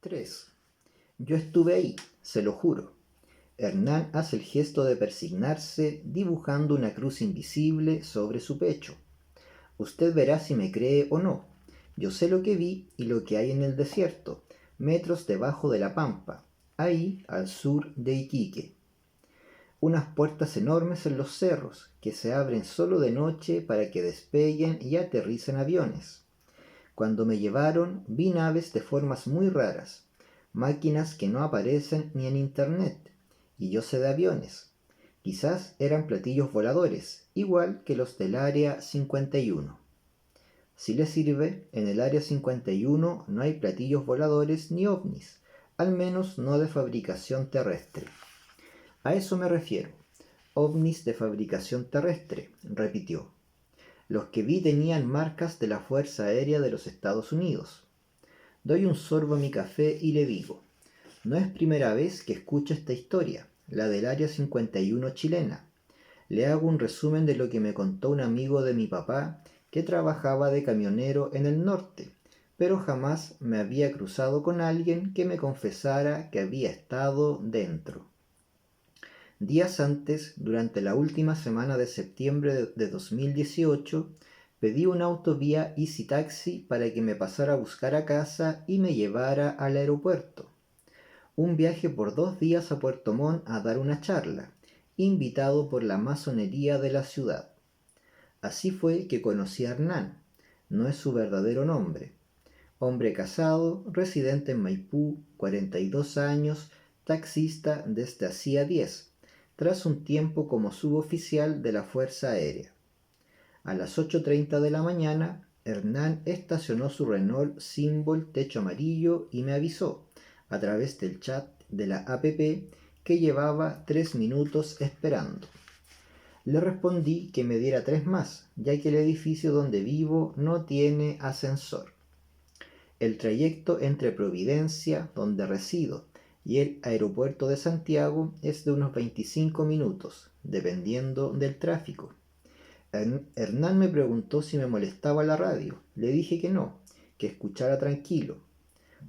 3. Yo estuve ahí, se lo juro. Hernán hace el gesto de persignarse, dibujando una cruz invisible sobre su pecho. Usted verá si me cree o no. Yo sé lo que vi y lo que hay en el desierto, metros debajo de la pampa, ahí al sur de Iquique. Unas puertas enormes en los cerros, que se abren solo de noche para que despeguen y aterricen aviones. Cuando me llevaron, vi naves de formas muy raras, máquinas que no aparecen ni en internet, y yo sé de aviones. Quizás eran platillos voladores, igual que los del Área 51. Si le sirve, en el Área 51 no hay platillos voladores ni ovnis, al menos no de fabricación terrestre. A eso me refiero. Ovnis de fabricación terrestre, repitió. Los que vi tenían marcas de la Fuerza Aérea de los Estados Unidos. Doy un sorbo a mi café y le digo, no es primera vez que escucho esta historia, la del Área 51 chilena. Le hago un resumen de lo que me contó un amigo de mi papá que trabajaba de camionero en el norte, pero jamás me había cruzado con alguien que me confesara que había estado dentro. Días antes, durante la última semana de septiembre de 2018, pedí un auto vía Easy Taxi para que me pasara a buscar a casa y me llevara al aeropuerto. Un viaje por 2 días a Puerto Montt a dar una charla, invitado por la masonería de la ciudad. Así fue que conocí a Hernán, no es su verdadero nombre. Hombre casado, residente en Maipú, 42 años, taxista desde hacía 10, tras un tiempo como suboficial de la Fuerza Aérea. A las 8:30 de la mañana, Hernán estacionó su Renault Symbol techo amarillo y me avisó, a través del chat de la app, que llevaba 3 minutos esperando. Le respondí que me diera 3 más, ya que el edificio donde vivo no tiene ascensor. El trayecto entre Providencia, donde resido, y el aeropuerto de Santiago es de unos 25 minutos, dependiendo del tráfico. Hernán me preguntó si me molestaba la radio. Le dije que no, que escuchara tranquilo.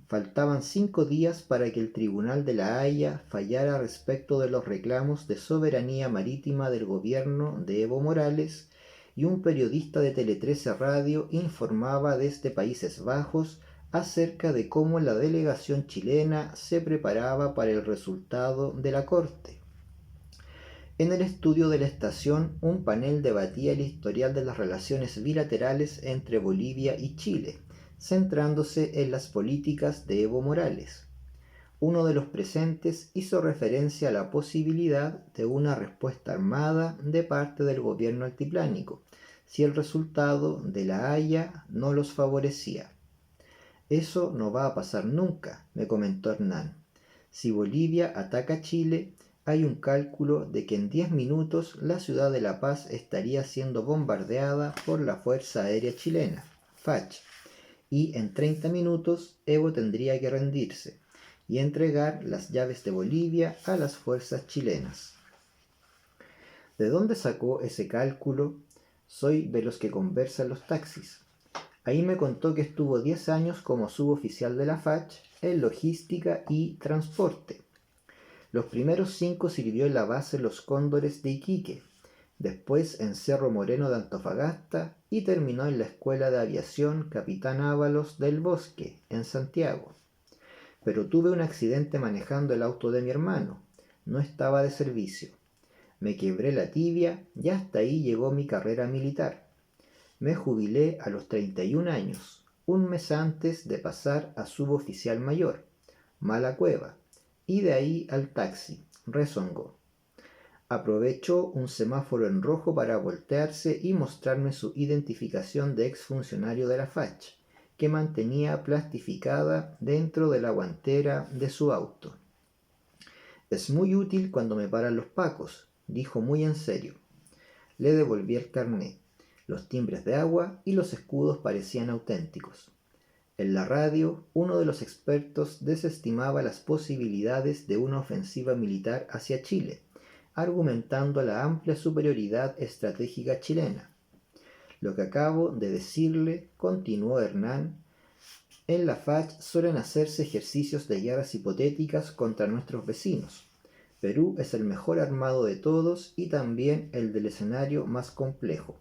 Faltaban 5 días para que el Tribunal de la Haya fallara respecto de los reclamos de soberanía marítima del gobierno de Evo Morales, y un periodista de Tele 13 Radio informaba desde Países Bajos acerca de cómo la delegación chilena se preparaba para el resultado de la corte. En el estudio de la estación, un panel debatía el historial de las relaciones bilaterales entre Bolivia y Chile, centrándose en las políticas de Evo Morales. Uno de los presentes hizo referencia a la posibilidad de una respuesta armada de parte del gobierno altiplánico, si el resultado de la Haya no los favorecía. Eso no va a pasar nunca, me comentó Hernán. Si Bolivia ataca a Chile, hay un cálculo de que en 10 minutos la ciudad de La Paz estaría siendo bombardeada por la Fuerza Aérea Chilena, FACH, y en 30 minutos Evo tendría que rendirse y entregar las llaves de Bolivia a las fuerzas chilenas. ¿De dónde sacó ese cálculo? Soy de los que conversan los taxis. Ahí me contó que estuvo 10 años como suboficial de la FACH en logística y transporte. Los primeros 5 sirvió en la base Los Cóndores de Iquique, después en Cerro Moreno de Antofagasta y terminó en la Escuela de Aviación Capitán Ábalos del Bosque, en Santiago. Pero tuve un accidente manejando el auto de mi hermano. No estaba de servicio. Me quebré la tibia y hasta ahí llegó mi carrera militar. Me jubilé a los 31 años, un mes antes de pasar a suboficial mayor. Mala cueva. Y de ahí al taxi, rezongó. Aprovechó un semáforo en rojo para voltearse y mostrarme su identificación de exfuncionario de la FACH, que mantenía plastificada dentro de la guantera de su auto. Es muy útil cuando me paran los pacos, dijo muy en serio. Le devolví el carné. Los timbres de agua y los escudos parecían auténticos. En la radio, uno de los expertos desestimaba las posibilidades de una ofensiva militar hacia Chile, argumentando la amplia superioridad estratégica chilena. Lo que acabo de decirle, continuó Hernán, En la FACH suelen hacerse ejercicios de guerras hipotéticas contra nuestros vecinos. Perú es el mejor armado de todos y también el del escenario más complejo.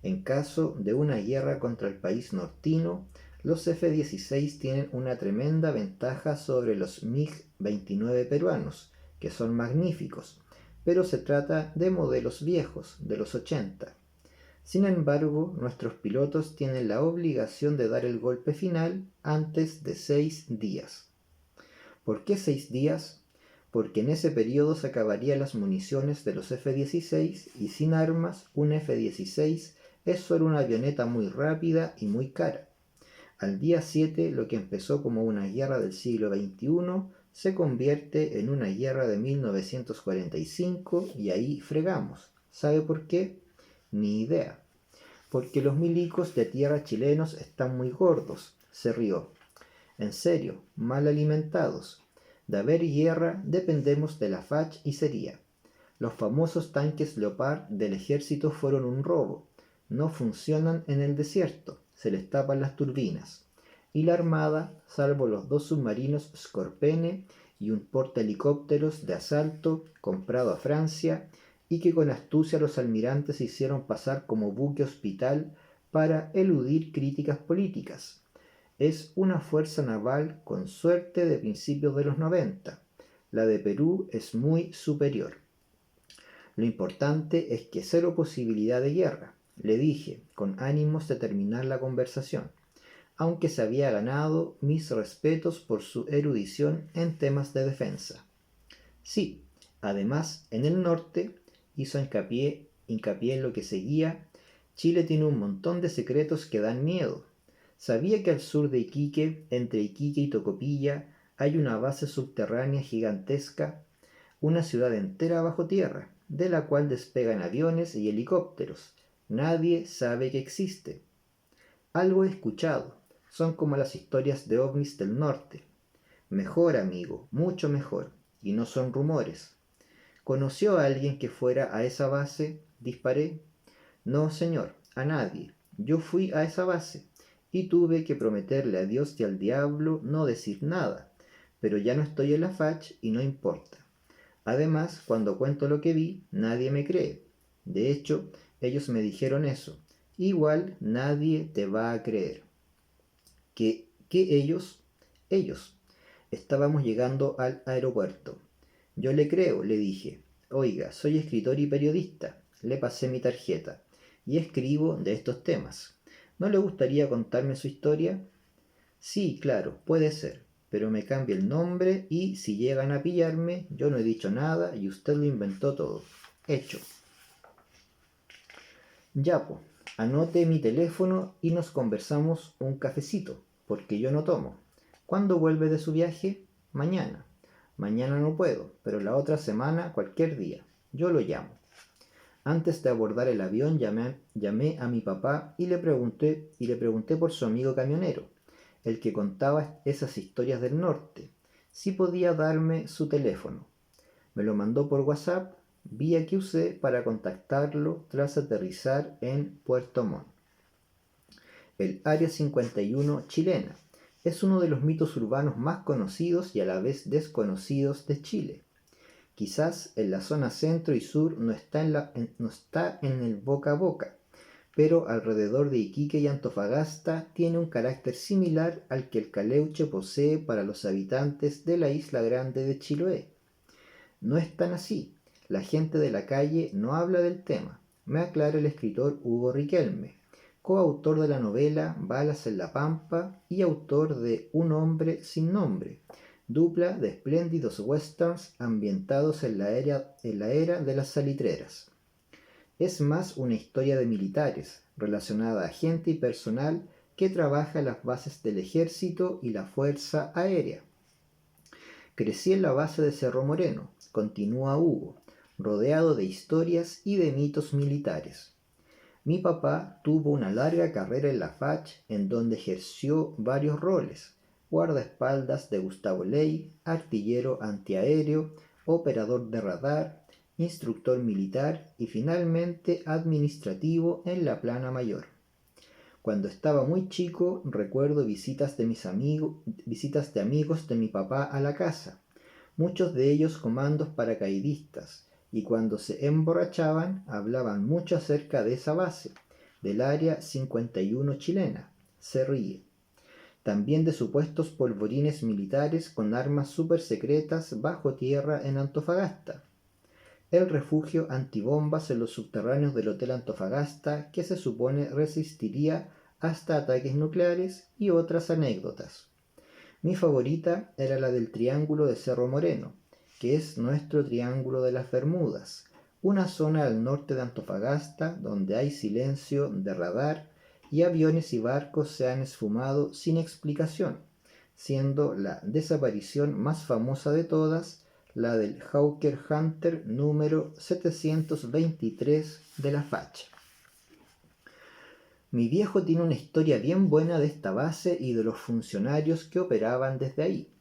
En caso de una guerra contra el país nortino, los F-16 tienen una tremenda ventaja sobre los MiG-29 peruanos, que son magníficos, pero se trata de modelos viejos, de los 80. Sin embargo, nuestros pilotos tienen la obligación de dar el golpe final antes de 6 días. ¿Por qué 6 días? Porque en ese periodo se acabarían las municiones de los F-16 y sin armas un F-16 es solo una avioneta muy rápida y muy cara. Al día 7, lo que empezó como una guerra del siglo XXI se convierte en una guerra de 1945 y ahí fregamos. ¿Sabe por qué? Ni idea. Porque los milicos de tierra chilenos están muy gordos, se rió. En serio, mal alimentados. De haber guerra dependemos de la FACH y sería. Los famosos tanques Leopard del ejército fueron un robo. No funcionan en el desierto, se les tapan las turbinas. Y la armada, salvo los 2 submarinos Scorpene y un portahelicópteros de asalto comprado a Francia y que con astucia los almirantes hicieron pasar como buque hospital para eludir críticas políticas. Es una fuerza naval con suerte de principios de los 90. La de Perú es muy superior. Lo importante es que cero posibilidad de guerra, le dije, con ánimos de terminar la conversación, aunque se había ganado mis respetos por su erudición en temas de defensa. Sí, además, en el norte, hizo hincapié en lo que seguía, Chile tiene un montón de secretos que dan miedo. ¿Sabía que al sur de Iquique, entre Iquique y Tocopilla, hay una base subterránea gigantesca, una ciudad entera bajo tierra, de la cual despegan aviones y helicópteros? Nadie sabe que existe. Algo he escuchado, son como las historias de ovnis del norte. Mejor, amigo, mucho mejor, y no son rumores. ¿Conoció a alguien que fuera a esa base? Disparé. No, señor, a nadie. Yo fui a esa base y tuve que prometerle a Dios y al diablo no decir nada, pero ya no estoy en la FACH y no importa. Además, cuando cuento lo que vi, nadie me cree. De hecho, ellos me dijeron eso. Igual nadie te va a creer. ¿Qué ellos? Ellos. Estábamos llegando al aeropuerto. Yo le creo, le dije. Oiga, soy escritor y periodista. Le pasé mi tarjeta. Y escribo de estos temas. ¿No le gustaría contarme su historia? Sí, claro, puede ser, pero me cambie el nombre y si llegan a pillarme, yo no he dicho nada y usted lo inventó todo. Hecho. Ya, po, anote mi teléfono y nos conversamos un cafecito, porque yo no tomo. ¿Cuándo vuelve de su viaje? Mañana. Mañana no puedo, pero la otra semana, cualquier día. Yo lo llamo. Antes de abordar el avión llamé a mi papá y le pregunté por su amigo camionero, el que contaba esas historias del norte, si podía darme su teléfono. Me lo mandó por WhatsApp, vía que usé para contactarlo tras aterrizar en Puerto Montt. El Área 51 chilena es uno de los mitos urbanos más conocidos y a la vez desconocidos de Chile. Quizás en la zona centro y sur no está en el boca a boca, pero alrededor de Iquique y Antofagasta tiene un carácter similar al que el Caleuche posee para los habitantes de la isla grande de Chiloé. No es tan así, la gente de la calle no habla del tema, me aclara el escritor Hugo Riquelme, coautor de la novela Balas en la Pampa y autor de Un hombre sin nombre, dupla de espléndidos westerns ambientados en la era de las salitreras. Es más una historia de militares, relacionada a gente y personal que trabaja en las bases del ejército y la fuerza aérea. Crecí en la base de Cerro Moreno, continúa Hugo, rodeado de historias y de mitos militares. Mi papá tuvo una larga carrera en la FACH en donde ejerció varios roles: guardaespaldas de Gustavo Ley, artillero antiaéreo, operador de radar, instructor militar y finalmente administrativo en la plana mayor. Cuando estaba muy chico, recuerdo visitas de amigos de mi papá a la casa, muchos de ellos comandos paracaidistas, y cuando se emborrachaban hablaban mucho acerca de esa base, del Área 51 chilena. Se ríe. También de supuestos polvorines militares con armas supersecretas bajo tierra en Antofagasta. El refugio antibombas en los subterráneos del Hotel Antofagasta que se supone resistiría hasta ataques nucleares y otras anécdotas. Mi favorita era la del Triángulo de Cerro Moreno, que es nuestro Triángulo de las Bermudas, una zona al norte de Antofagasta donde hay silencio de radar y aviones y barcos se han esfumado sin explicación, siendo la desaparición más famosa de todas la del Hawker Hunter número 723 de la facha. Mi viejo tiene una historia bien buena de esta base y de los funcionarios que operaban desde ahí.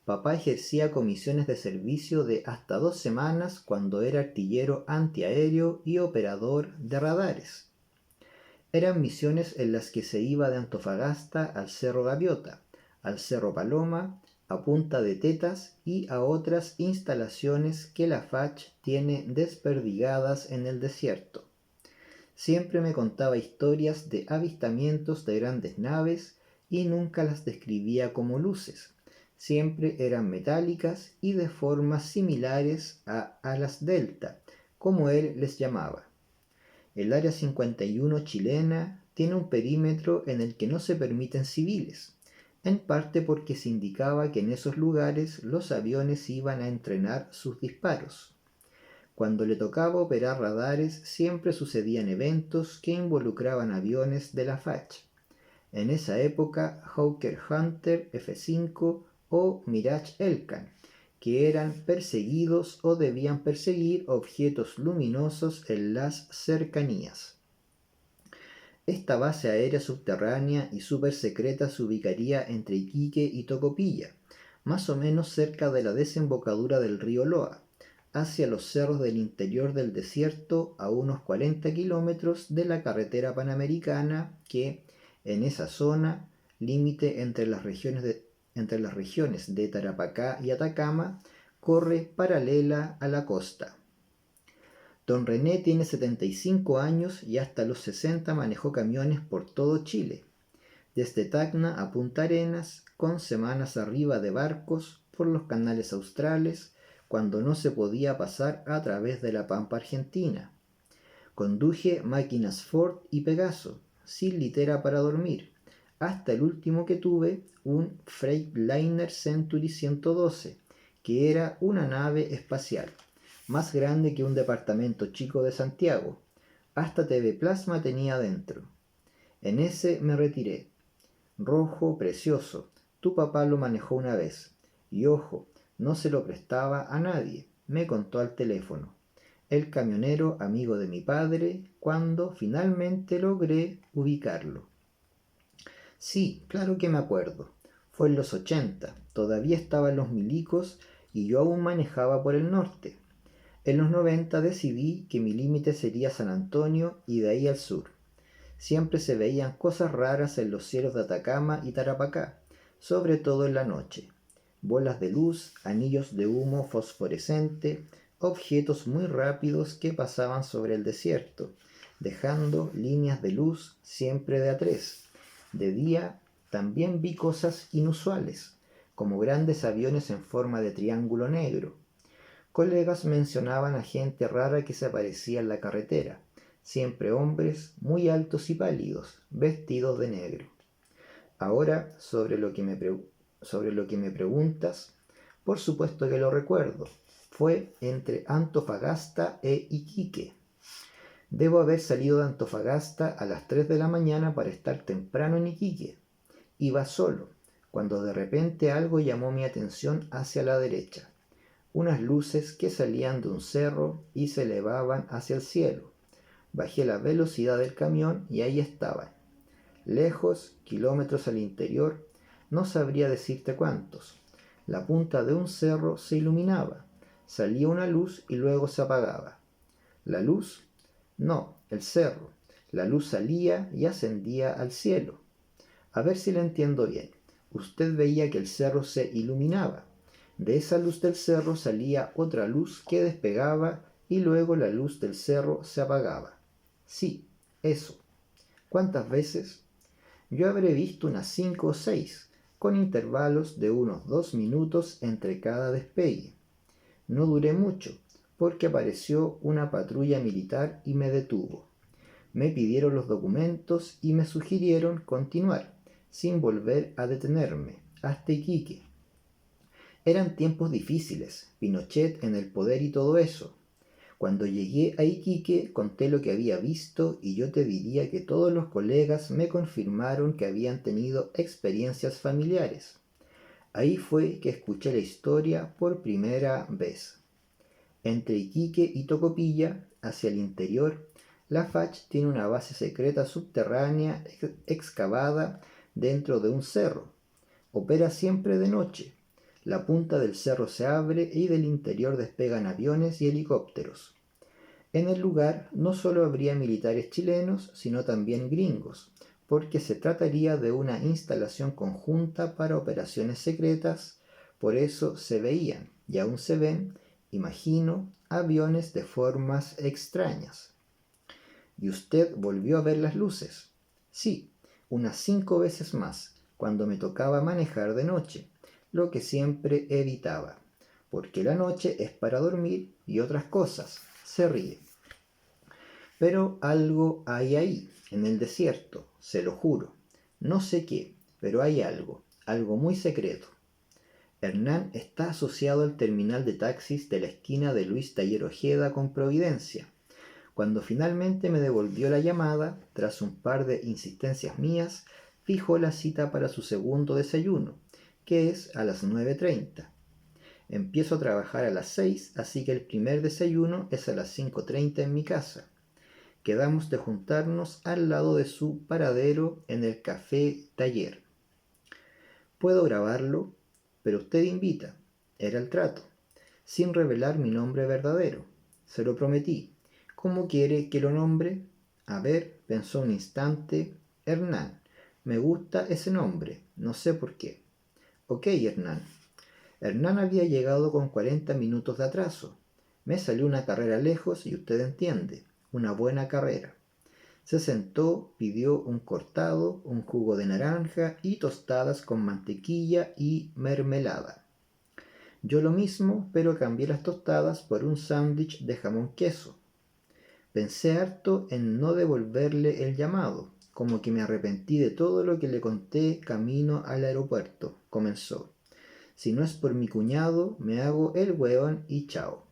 Papá ejercía comisiones de servicio de hasta 2 semanas cuando era artillero antiaéreo y operador de radares. Eran misiones en las que se iba de Antofagasta al Cerro Gaviota, al Cerro Paloma, a Punta de Tetas y a otras instalaciones que la FACH tiene desperdigadas en el desierto. Siempre me contaba historias de avistamientos de grandes naves y nunca las describía como luces. Siempre eran metálicas y de formas similares a alas delta, como él les llamaba. El Área 51 chilena tiene un perímetro en el que no se permiten civiles, en parte porque se indicaba que en esos lugares los aviones iban a entrenar sus disparos. Cuando le tocaba operar radares siempre sucedían eventos que involucraban aviones de la FACH. En esa época Hawker Hunter F-5 o Mirage Elcan, que eran perseguidos o debían perseguir objetos luminosos en las cercanías. Esta base aérea subterránea y súper secreta se ubicaría entre Iquique y Tocopilla, más o menos cerca de la desembocadura del río Loa, hacia los cerros del interior del desierto a unos 40 kilómetros de la carretera panamericana que, en esa zona, límite entre las regiones de Tarapacá y Atacama, corre paralela a la costa. Don René tiene 75 años y hasta los 60 manejó camiones por todo Chile, desde Tacna a Punta Arenas, con semanas arriba de barcos por los canales australes, cuando no se podía pasar a través de la Pampa Argentina. Conduje máquinas Ford y Pegaso, sin litera para dormir, hasta el último que tuve, un Freightliner Century 112, que era una nave espacial, más grande que un departamento chico de Santiago. Hasta TV Plasma tenía dentro. En ese me retiré. Rojo, precioso. Tu papá lo manejó una vez. Y ojo, no se lo prestaba a nadie. Me contó al teléfono. El camionero amigo de mi padre, cuando finalmente logré ubicarlo. Sí, claro que me acuerdo. Fue en los 80. Todavía estaban los milicos y yo aún manejaba por el norte. En los 90 decidí que mi límite sería San Antonio y de ahí al sur. Siempre se veían cosas raras en los cielos de Atacama y Tarapacá, sobre todo en la noche. Bolas de luz, anillos de humo fosforescente, objetos muy rápidos que pasaban sobre el desierto, dejando líneas de luz siempre de a tres. De día también vi cosas inusuales, como grandes aviones en forma de triángulo negro. Colegas mencionaban a gente rara que se aparecía en la carretera, siempre hombres muy altos y pálidos, vestidos de negro. Ahora, sobre lo que me preguntas, por supuesto que lo recuerdo. Fue entre Antofagasta e Iquique. Debo haber salido de Antofagasta a las 3 de la mañana para estar temprano en Iquique. Iba solo, cuando de repente algo llamó mi atención hacia la derecha. Unas luces que salían de un cerro y se elevaban hacia el cielo. Bajé la velocidad del camión y ahí estaban. Lejos, kilómetros al interior, no sabría decirte cuántos. La punta de un cerro se iluminaba. Salía una luz y luego se apagaba. ¿La luz? No, el cerro. La luz salía y ascendía al cielo. A ver si le entiendo bien. Usted veía que el cerro se iluminaba. De esa luz del cerro salía otra luz que despegaba y luego la luz del cerro se apagaba. Sí, eso. ¿Cuántas veces? Yo habré visto unas 5 o 6, con intervalos de unos 2 minutos entre cada despegue. No duré mucho, porque apareció una patrulla militar y me detuvo. Me pidieron los documentos y me sugirieron continuar, sin volver a detenerme, hasta Iquique. Eran tiempos difíciles, Pinochet en el poder y todo eso. Cuando llegué a Iquique conté lo que había visto y yo te diría que todos los colegas me confirmaron que habían tenido experiencias familiares. Ahí fue que escuché la historia por primera vez. Entre Iquique y Tocopilla, hacia el interior, la FACH tiene una base secreta subterránea excavada dentro de un cerro. Opera siempre de noche. La punta del cerro se abre y del interior despegan aviones y helicópteros. En el lugar no solo habría militares chilenos, sino también gringos, porque se trataría de una instalación conjunta para operaciones secretas, por eso se veían, y aún se ven, imagino, aviones de formas extrañas. ¿Y usted volvió a ver las luces? Sí, unas 5 veces más, cuando me tocaba manejar de noche, lo que siempre evitaba, porque la noche es para dormir y otras cosas. Se ríe. Pero algo hay ahí, en el desierto, se lo juro. No sé qué, pero hay algo muy secreto. Hernán está asociado al terminal de taxis de la esquina de Luis Taller Ojeda con Providencia. Cuando finalmente me devolvió la llamada, tras un par de insistencias mías, fijó la cita para su segundo desayuno, que es a las 9:30. Empiezo a trabajar a las 6, así que el primer desayuno es a las 5:30 en mi casa. Quedamos de juntarnos al lado de su paradero en el Café Taller. Puedo grabarlo, pero usted invita. Era el trato. Sin revelar mi nombre verdadero. Se lo prometí. ¿Cómo quiere que lo nombre? A ver, pensó un instante. Hernán. Me gusta ese nombre. No sé por qué. Ok, Hernán. Hernán había llegado con 40 minutos de atraso. Me salió una carrera lejos y usted entiende. Una buena carrera. Se sentó, pidió un cortado, un jugo de naranja y tostadas con mantequilla y mermelada. Yo lo mismo, pero cambié las tostadas por un sándwich de jamón queso. Pensé harto en no devolverle el llamado, como que me arrepentí de todo lo que le conté camino al aeropuerto. Comenzó. Si no es por mi cuñado, me hago el hueón y chao.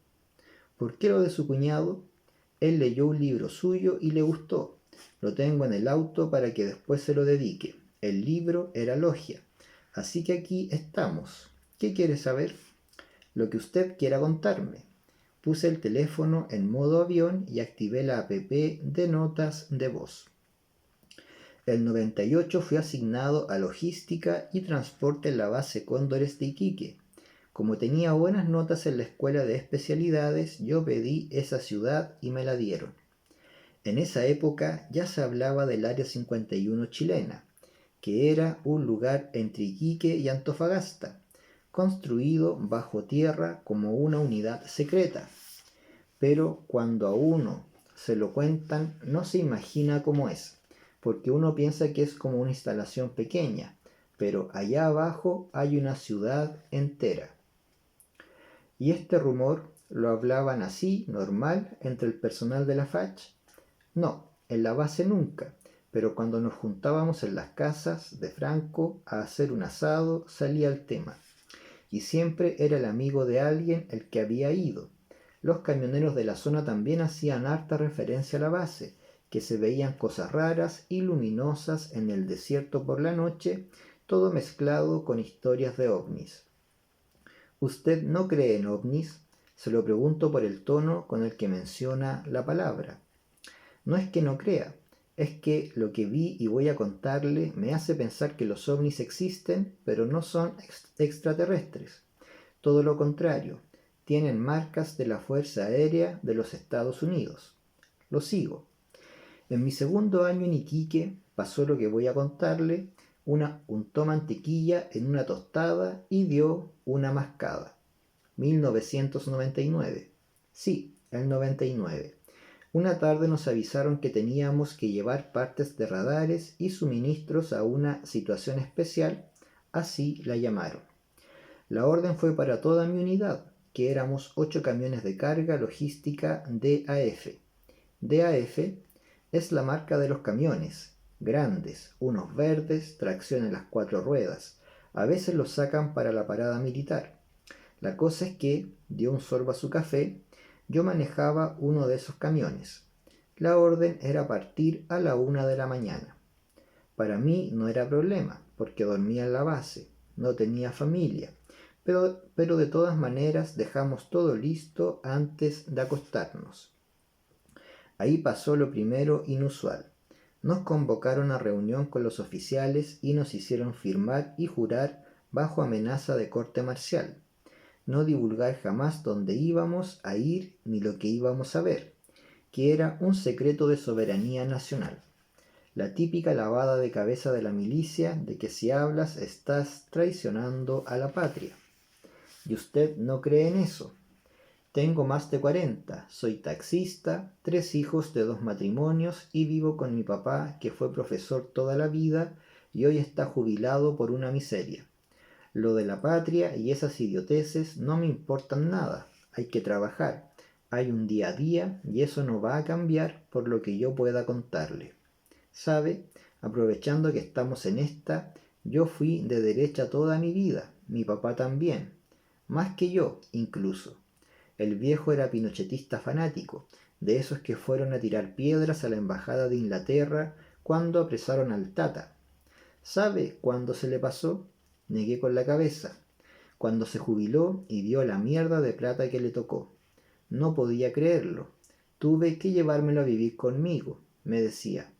¿Por qué lo de su cuñado? Él leyó un libro suyo y le gustó. Lo tengo en el auto para que después se lo dedique. El libro era Logia. Así que aquí estamos. ¿Qué quiere saber? Lo que usted quiera contarme. Puse el teléfono en modo avión y activé la app de notas de voz. El 98 fui asignado a logística y transporte en la base Cóndores de Iquique. Como tenía buenas notas en la escuela de especialidades, yo pedí esa ciudad y me la dieron. En esa época ya se hablaba del Área 51 chilena, que era un lugar entre Iquique y Antofagasta, construido bajo tierra como una unidad secreta. Pero cuando a uno se lo cuentan, no se imagina cómo es, porque uno piensa que es como una instalación pequeña, pero allá abajo hay una ciudad entera. Y este rumor lo hablaban así, normal, entre el personal de la FACH. No, en la base nunca, pero cuando nos juntábamos en las casas de Franco a hacer un asado salía el tema. Y siempre era el amigo de alguien el que había ido. Los camioneros de la zona también hacían harta referencia a la base, que se veían cosas raras y luminosas en el desierto por la noche, todo mezclado con historias de ovnis. ¿Usted no cree en ovnis? Se lo pregunto por el tono con el que menciona la palabra. No es que no crea, es que lo que vi y voy a contarle me hace pensar que los ovnis existen, pero no son extraterrestres. Todo lo contrario, tienen marcas de la Fuerza Aérea de los Estados Unidos. Lo sigo. En mi segundo año en Iquique pasó lo que voy a contarle. Una untó mantequilla en una tostada y dio una mascada. 1999. Sí, el 99. Una tarde nos avisaron que teníamos que llevar partes de radares y suministros a una situación especial, así la llamaron. La orden fue para toda mi unidad, que éramos 8 camiones de carga logística DAF. DAF es la marca de los camiones, grandes, unos verdes, tracción en las 4 ruedas. A veces los sacan para la parada militar. La cosa es que dio un sorbo a su café. Yo manejaba uno de esos camiones. La orden era partir a la 1 de la mañana. Para mí no era problema, porque dormía en la base, no tenía familia, pero de todas maneras dejamos todo listo antes de acostarnos. Ahí pasó lo primero inusual. Nos convocaron a reunión con los oficiales y nos hicieron firmar y jurar bajo amenaza de corte marcial. No divulgar jamás dónde íbamos a ir ni lo que íbamos a ver, que era un secreto de soberanía nacional. La típica lavada de cabeza de la milicia de que si hablas estás traicionando a la patria. Y usted no cree en eso. Tengo más de 40, soy taxista, 3 hijos de 2 matrimonios y vivo con mi papá que fue profesor toda la vida y hoy está jubilado por una miseria. Lo de la patria y esas idioteces no me importan nada, hay que trabajar, hay un día a día y eso no va a cambiar por lo que yo pueda contarle. ¿Sabe? Aprovechando que estamos en esta, yo fui de derecha toda mi vida, mi papá también, más que yo incluso. El viejo era pinochetista fanático, de esos que fueron a tirar piedras a la embajada de Inglaterra cuando apresaron al Tata. ¿Sabe cuándo se le pasó? Negué con la cabeza. Cuando se jubiló y vio la mierda de plata que le tocó. No podía creerlo. Tuve que llevármelo a vivir conmigo, me decía.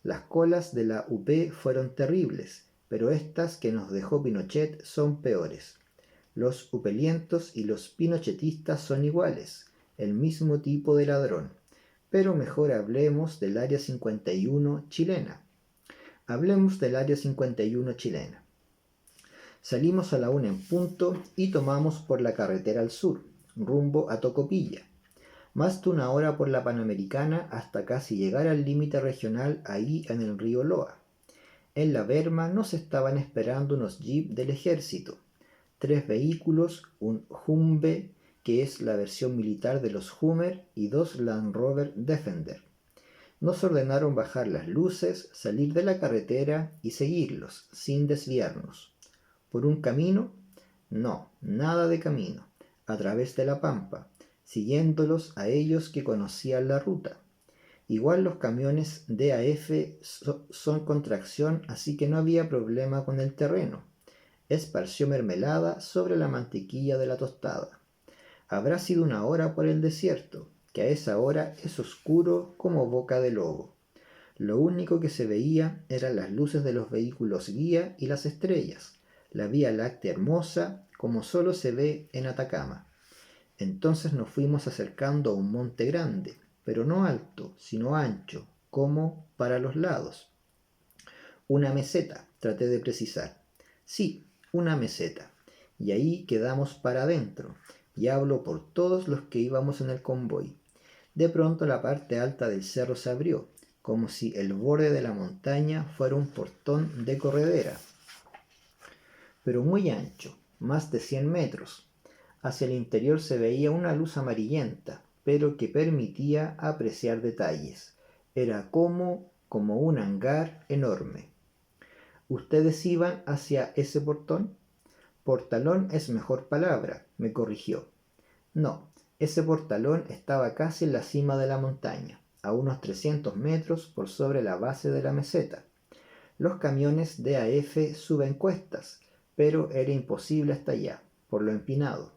Las colas de la UP fueron terribles, pero estas que nos dejó Pinochet son peores. Los upelientos y los pinochetistas son iguales, el mismo tipo de ladrón. Pero mejor hablemos del Área 51 chilena. Hablemos del Área 51 chilena. Salimos a la 1 en punto y tomamos por la carretera al sur, rumbo a Tocopilla. Más de 1 hora por la Panamericana hasta casi llegar al límite regional ahí en el río Loa. En la berma nos estaban esperando unos jeeps del ejército. 3 vehículos, un Humvee, que es la versión militar de los Hummer, y 2 Land Rover Defender. Nos ordenaron bajar las luces, salir de la carretera y seguirlos, sin desviarnos. ¿Por un camino? No, nada de camino. A través de la pampa, siguiéndolos a ellos que conocían la ruta. Igual los camiones DAF son con tracción, así que no había problema con el terreno. Esparció mermelada sobre la mantequilla de la tostada. Habrá sido 1 hora por el desierto, que a esa hora es oscuro como boca de lobo. Lo único que se veía eran las luces de los vehículos guía y las estrellas, la Vía Láctea hermosa como solo se ve en Atacama. Entonces nos fuimos acercando a un monte grande, pero no alto, sino ancho, como para los lados. Una meseta, traté de precisar. Sí, una meseta. Y ahí quedamos para adentro, y hablo por todos los que íbamos en el convoy. De pronto la parte alta del cerro se abrió, como si el borde de la montaña fuera un portón de corredera, pero muy ancho, más de 100 metros. Hacia el interior se veía una luz amarillenta, pero que permitía apreciar detalles. Era como un hangar enorme. ¿Ustedes iban hacia ese portón? Portalón es mejor palabra, me corrigió. No, ese portalón estaba casi en la cima de la montaña, a unos 300 metros por sobre la base de la meseta. Los camiones DAF suben cuestas, pero era imposible hasta allá, por lo empinado.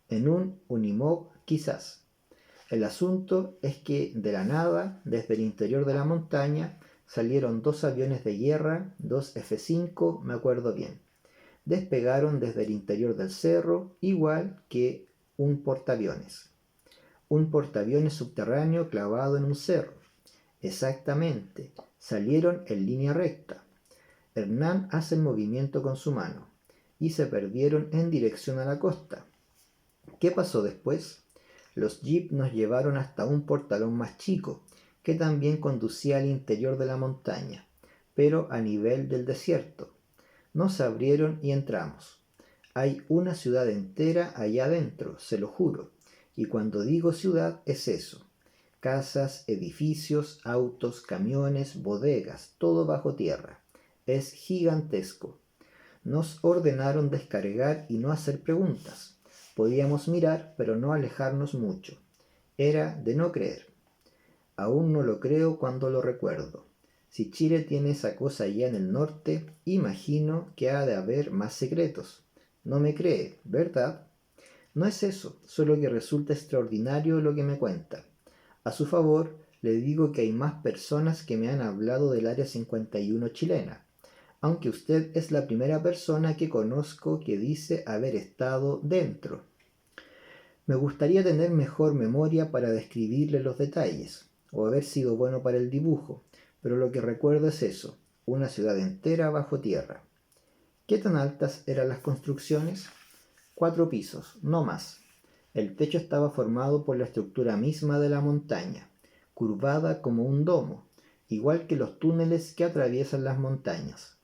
En un Unimog quizás. El asunto es que de la nada, desde el interior de la montaña, salieron 2 aviones de guerra, 2 F-5, me acuerdo bien. Despegaron desde el interior del cerro, igual que un portaaviones. Un portaaviones subterráneo clavado en un cerro. Exactamente. Salieron en línea recta. Hernán hace el movimiento con su mano y se perdieron en dirección a la costa. ¿Qué pasó después? Los jeeps nos llevaron hasta un portalón más chico, que también conducía al interior de la montaña, pero a nivel del desierto. Nos abrieron y entramos. Hay una ciudad entera allá adentro, se lo juro. Y cuando digo ciudad es eso. Casas, edificios, autos, camiones, bodegas, todo bajo tierra. Es gigantesco. Nos ordenaron descargar y no hacer preguntas. Podíamos mirar, pero no alejarnos mucho. Era de no creer. Aún no lo creo cuando lo recuerdo. Si Chile tiene esa cosa allá en el norte, imagino que ha de haber más secretos. No me cree, ¿verdad? No es eso, solo que resulta extraordinario lo que me cuenta. A su favor, le digo que hay más personas que me han hablado del Área 51 chilena, aunque usted es la primera persona que conozco que dice haber estado dentro. Me gustaría tener mejor memoria para describirle los detalles, o haber sido bueno para el dibujo, pero lo que recuerdo es eso, una ciudad entera bajo tierra. ¿Qué tan altas eran las construcciones? 4 pisos, no más. El techo estaba formado por la estructura misma de la montaña, curvada como un domo, igual que los túneles que atraviesan las montañas.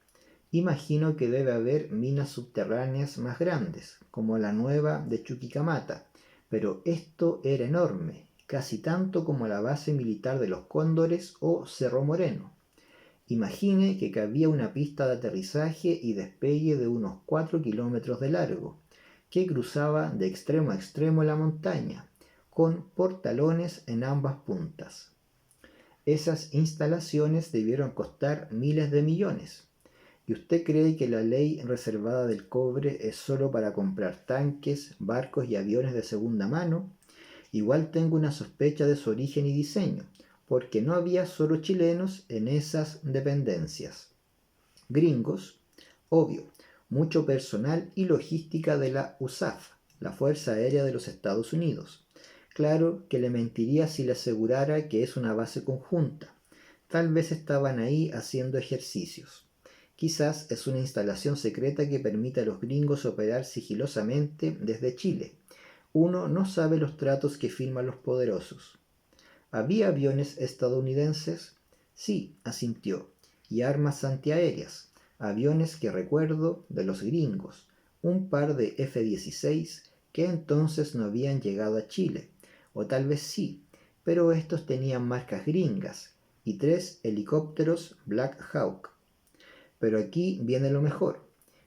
Imagino que debe haber minas subterráneas más grandes, como la nueva de Chuquicamata, pero esto era enorme, casi tanto como la base militar de los Cóndores o Cerro Moreno. Imagine que cabía una pista de aterrizaje y despegue de unos 4 kilómetros de largo, que cruzaba de extremo a extremo la montaña, con portalones en ambas puntas. Esas instalaciones debieron costar miles de millones. ¿Y usted cree que la ley reservada del cobre es solo para comprar tanques, barcos y aviones de segunda mano? Igual tengo una sospecha de su origen y diseño, porque no había solo chilenos en esas dependencias. Gringos, obvio, mucho personal y logística de la USAF, la Fuerza Aérea de los Estados Unidos. Claro que le mentiría si le asegurara que es una base conjunta. Tal vez estaban ahí haciendo ejercicios. Quizás es una instalación secreta que permite a los gringos operar sigilosamente desde Chile. Uno no sabe los tratos que firman los poderosos. ¿Había aviones estadounidenses? Sí, asintió, y armas antiaéreas, aviones que recuerdo de los gringos, un par de F-16 que entonces no habían llegado a Chile, o tal vez sí, pero estos tenían marcas gringas, y 3 helicópteros Black Hawk. Pero aquí viene lo mejor.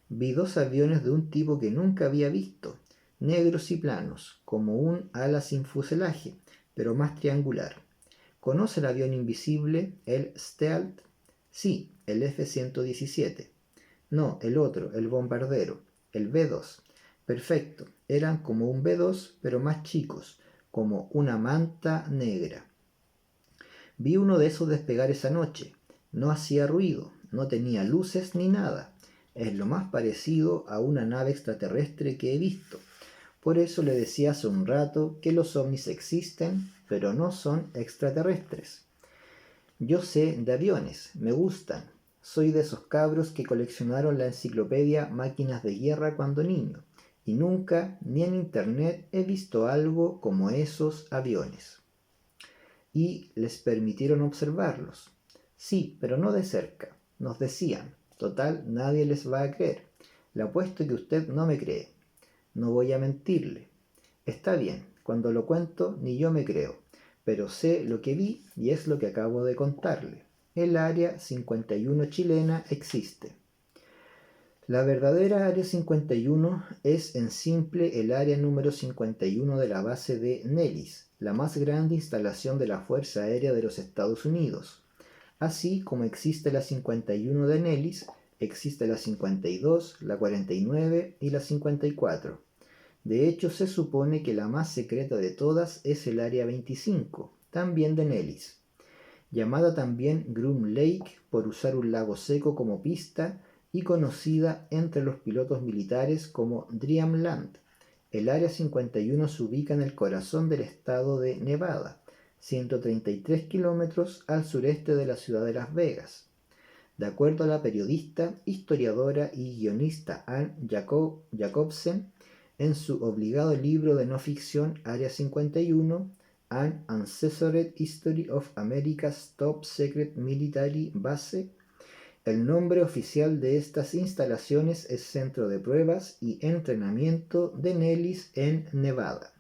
Vi 2 aviones de un tipo que nunca había visto, negros y planos, como un ala sin fuselaje, pero más triangular. ¿Conoce el avión invisible, el Stealth? Sí, el F-117. No, el otro, el bombardero, el B-2. Perfecto, eran como un B-2, pero más chicos, como una manta negra. Vi uno de esos despegar esa noche. No hacía ruido, no tenía luces ni nada. Es lo más parecido a una nave extraterrestre que he visto. Por eso le decía hace un rato que los ovnis existen, pero no son extraterrestres. Yo sé de aviones, me gustan. Soy de esos cabros que coleccionaron la enciclopedia Máquinas de Guerra cuando niño, y nunca, ni en internet, he visto algo como esos aviones. Y les permitieron observarlos. Sí, pero no de cerca. Nos decían, total, nadie les va a creer. Le apuesto que usted no me cree. No voy a mentirle. Está bien, cuando lo cuento ni yo me creo, pero sé lo que vi y es lo que acabo de contarle. El Área 51 chilena existe. La verdadera Área 51 es en simple el área número 51 de la base de Nellis, la más grande instalación de la Fuerza Aérea de los Estados Unidos. Así como existe la 51 de Nellis, existe la 52, la 49 y la 54. De hecho, se supone que la más secreta de todas es el Área 25, también de Nellis, llamada también Groom Lake por usar un lago seco como pista y conocida entre los pilotos militares como Dreamland. El Área 51 se ubica en el corazón del estado de Nevada, 133 kilómetros al sureste de la ciudad de Las Vegas. De acuerdo a la periodista, historiadora y guionista Ann Jacobsen, en su obligado libro de no ficción Área 51, An Uncensored History of America's Top Secret Military Base, el nombre oficial de estas instalaciones es Centro de Pruebas y Entrenamiento de Nellis en Nevada.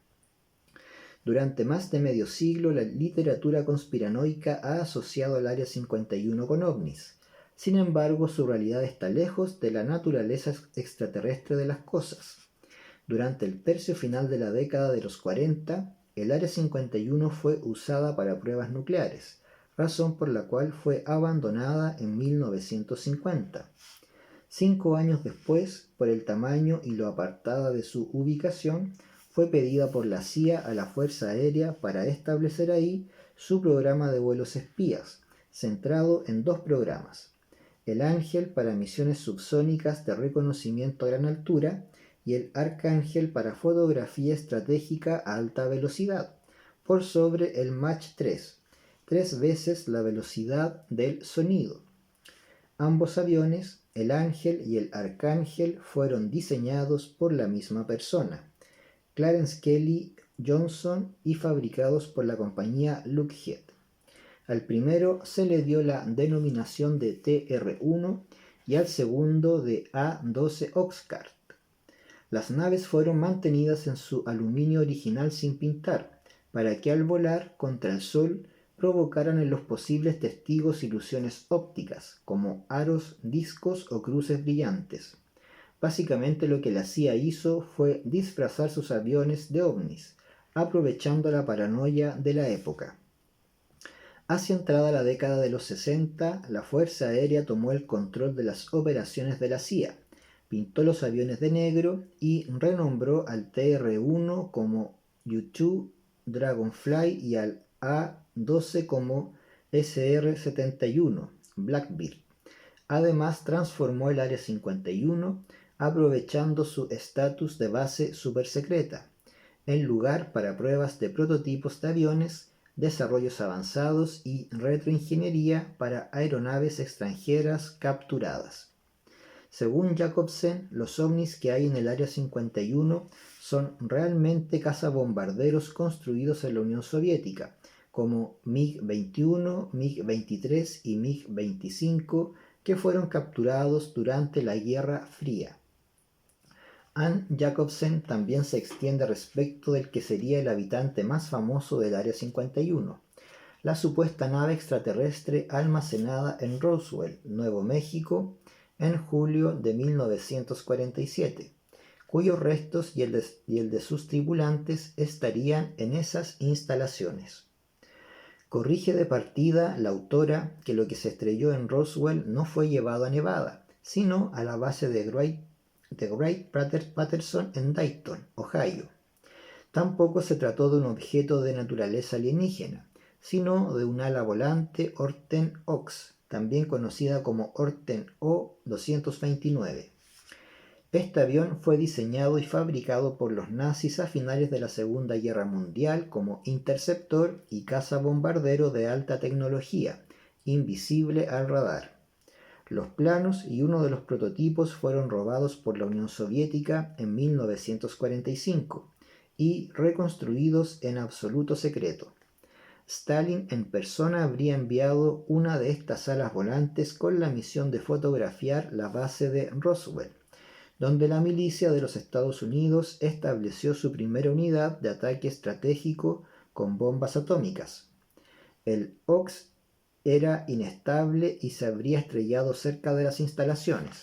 Durante más de medio siglo, la literatura conspiranoica ha asociado al Área 51 con ovnis. Sin embargo, su realidad está lejos de la naturaleza extraterrestre de las cosas. Durante el tercio final de la década de los 40, el Área 51 fue usada para pruebas nucleares, razón por la cual fue abandonada en 1950. 5 años después, por el tamaño y lo apartada de su ubicación, fue pedida por la CIA a la Fuerza Aérea para establecer ahí su programa de vuelos espías, centrado en 2 programas: el Ángel para misiones subsónicas de reconocimiento a gran altura y el Arcángel para fotografía estratégica a alta velocidad, por sobre el Mach 3, 3 veces la velocidad del sonido. Ambos aviones, el Ángel y el Arcángel, fueron diseñados por la misma persona, Clarence Kelly Johnson, y fabricados por la compañía Lockheed. Al primero se le dio la denominación de TR-1 y al segundo de A-12 Oxcart. Las naves fueron mantenidas en su aluminio original sin pintar, para que al volar contra el sol provocaran en los posibles testigos ilusiones ópticas, como aros, discos o cruces brillantes. Básicamente lo que la CIA hizo fue disfrazar sus aviones de ovnis, aprovechando la paranoia de la época. Hacia entrada la década de los 60, la Fuerza Aérea tomó el control de las operaciones de la CIA, pintó los aviones de negro y renombró al TR-1 como U-2 Dragonfly y al A-12 como SR-71 Blackbird. Además, transformó el Área 51, aprovechando su estatus de base supersecreta, en lugar para pruebas de prototipos de aviones, desarrollos avanzados y retroingeniería para aeronaves extranjeras capturadas. Según Jacobsen, los ovnis que hay en el Área 51 son realmente cazabombarderos construidos en la Unión Soviética, como MiG-21, MiG-23 y MiG-25, que fueron capturados durante la Guerra Fría. Ann Jacobsen también se extiende respecto del que sería el habitante más famoso del Área 51, la supuesta nave extraterrestre almacenada en Roswell, Nuevo México, en julio de 1947, cuyos restos y el de sus tripulantes estarían en esas instalaciones. Corrige de partida la autora que lo que se estrelló en Roswell no fue llevado a Nevada, sino a la base de Wright-Patterson en Dayton, Ohio. Tampoco se trató de un objeto de naturaleza alienígena, sino de un ala volante Orten Ox, también conocida como Orten O-229. Este avión fue diseñado y fabricado por los nazis a finales de la Segunda Guerra Mundial como interceptor y cazabombardero de alta tecnología, invisible al radar. Los planos y uno de los prototipos fueron robados por la Unión Soviética en 1945 y reconstruidos en absoluto secreto. Stalin en persona habría enviado una de estas alas volantes con la misión de fotografiar la base de Roswell, donde la milicia de los Estados Unidos estableció su primera unidad de ataque estratégico con bombas atómicas. El Ox era inestable y se habría estrellado cerca de las instalaciones.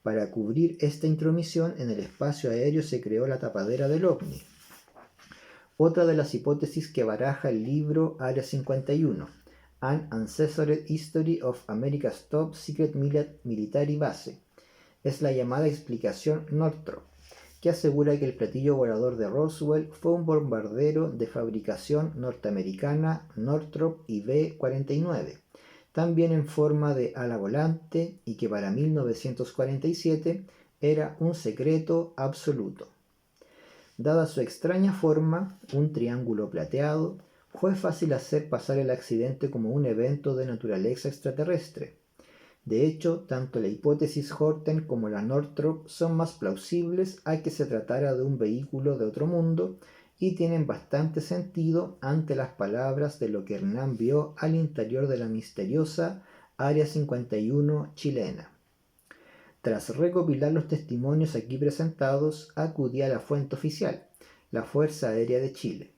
Para cubrir esta intromisión en el espacio aéreo se creó la tapadera del ovni. Otra de las hipótesis que baraja el libro Área 51, An Uncensored History of America's Top Secret Military Base, es la llamada explicación Northrop, que asegura que el platillo volador de Roswell fue un bombardero de fabricación norteamericana Northrop B-49, también en forma de ala volante, y que para 1947 era un secreto absoluto. Dada su extraña forma, un triángulo plateado, Fue fácil hacer pasar el accidente como un evento de naturaleza extraterrestre. De hecho, tanto la hipótesis Horten como la Northrop son más plausibles a que se tratara de un vehículo de otro mundo y tienen bastante sentido ante las palabras de lo que Hernán vio al interior de la misteriosa Área 51 chilena. Tras recopilar los testimonios aquí presentados, acudí a la fuente oficial, la Fuerza Aérea de Chile.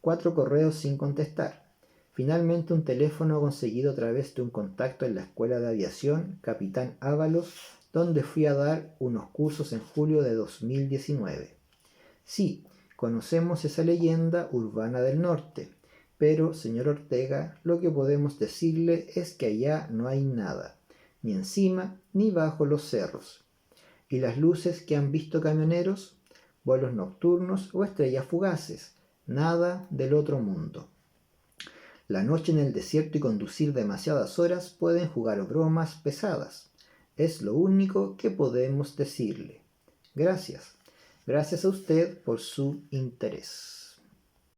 4 correos sin contestar. Finalmente un teléfono conseguido a través de un contacto en la Escuela de Aviación Capitán Ábalos, donde fui a dar unos cursos en julio de 2019. Sí, conocemos esa leyenda urbana del norte, pero, señor Ortega, lo que podemos decirle es que allá no hay nada, ni encima ni bajo los cerros. ¿Y las luces que han visto camioneros? Vuelos nocturnos o estrellas fugaces, nada del otro mundo. La noche en el desierto y conducir demasiadas horas pueden jugar bromas pesadas. Es lo único que podemos decirle. Gracias. Gracias a usted por su interés.